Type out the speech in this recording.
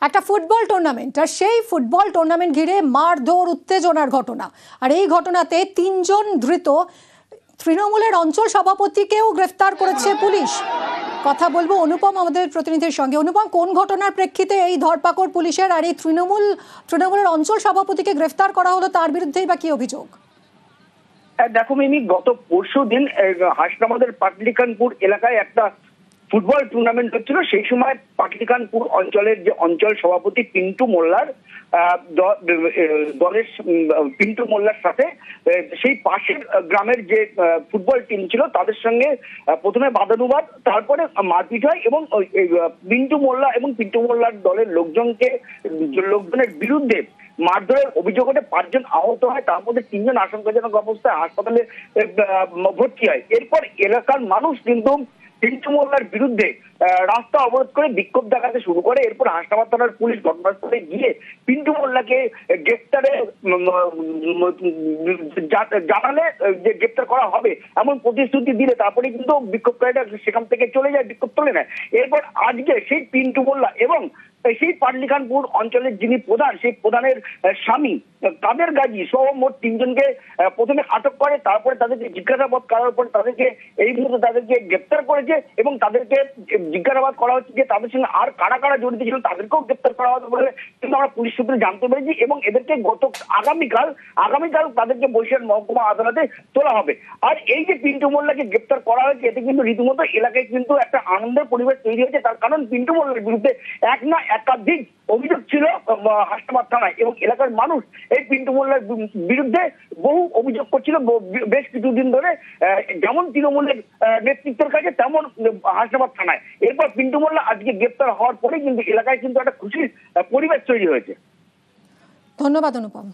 একটা football tournament, আর সেই football tournament ঘিরে মারধর উত্তেজনার ঘটনা। আর এই ঘটনাতে 3 জন ধৃত তৃণমূলের অঞ্চল সভাপতিকেও গ্রেফতার করেছে পুলিশ। কথা বলবো অনুপম আমাদের প্রতিনিধির সঙ্গে। অনুপম, কোন ঘটনার প্রেক্ষিতে এই ধরপাকড় পুলিশের, আর এই তৃণমূলের অঞ্চল সভাপতিকে গ্রেফতার করা হলো, তার বিরুদ্ধেই বা কি অভিযোগ? দেখো মিমি, গত পরশু দিন হাসনাবাদের পাটলিকানপুর এলাকায় একটা ফুটবল টুর্নামেন্ট হচ্ছিল। সেই সময় পাটলিকানপুর অঞ্চলের যে অঞ্চল সভাপতি পিন্টু মোল্লার দলের পিন্টু মোল্লার সাথে সেই পাশের গ্রামের যে ফুটবল টিম ছিল তাদের সঙ্গে প্রথমে বাদানুবাদ, তারপরে মারপিট হয় এবং পিন্টু মোল্লা এবং পিন্টু মোল্লার দলের লোকজনের বিরুদ্ধে মারধরের অভিযোগ ওঠে। 5 জন আহত হয়, তার মধ্যে 3 জন আশঙ্কাজনক অবস্থায় হাসপাতালে ভর্তি হয়। এরপর এলাকার মানুষ কিন্তু পিন্টু মোল্লার বিরুদ্ধে রাস্তা অবরোধ করে বিক্ষোভ দেখাতে শুরু করে। এরপর হাসনাবাদ থানার পুলিশ ঘটনাস্থলে গিয়ে পিন্টু মোল্লাকে গ্রেপ্তারে জানালে যে গ্রেপ্তার করা হবে এমন প্রতিশ্রুতি দিলে তারপরে কিন্তু বিক্ষোভকারীরা সেখান থেকে চলে যায়, বিক্ষোভ তুলে নেয়। এরপর আজকে সেই পিন্টু মোল্লা এবং সেই পাটলিকানপুর অঞ্চলের যিনি প্রধান, সেই প্রধানের স্বামী কাদের গাজী সহ মোট 3 জনকে প্রথমে আটক করে, তারপরে তাদেরকে জিজ্ঞাসাবাদ করার পর এই মুহূর্তে তাদেরকে গ্রেপ্তার করেছে এবং তাদেরকে জিজ্ঞাসাবাদ করা হচ্ছে যে তাদের সঙ্গে আর কারা কারা জড়িত ছিল তাদেরকেও গ্রেপ্তার করা হবে বলে কিন্তু আমরা পুলিশ সূত্রে জানতে পেরেছি। এবং এদেরকে আগামীকাল তাদেরকে বরিশাল মহকুমা আদালতে তোলা হবে। আর এই যে পিন্টু মোল্লাকে গ্রেপ্তার করা হয়েছে, এতে কিন্তু রীতিমতো এলাকায় কিন্তু একটা আনন্দের পরিবেশ তৈরি হয়েছে। তার কারণ পিন্টু মোল্লার বিরুদ্ধে এক না একাধিক অভিযোগ ছিল হাসনাবাদ থানায় এবং এলাকার মানুষ এই পিন্টু মোল্লার বিরুদ্ধে বহু অভিযোগ করছিল বেশ কিছুদিন ধরে, যেমন তৃণমূলের নেতৃত্বের কাছে তেমন হাসনাবাদ থানায়। এরপর পিন্টু মোল্লা আজকে গ্রেপ্তার হওয়ার পরে কিন্তু এলাকায় কিন্তু একটা খুশির পরিবেশ তৈরি হয়েছে। ধন্যবাদ অনুপম।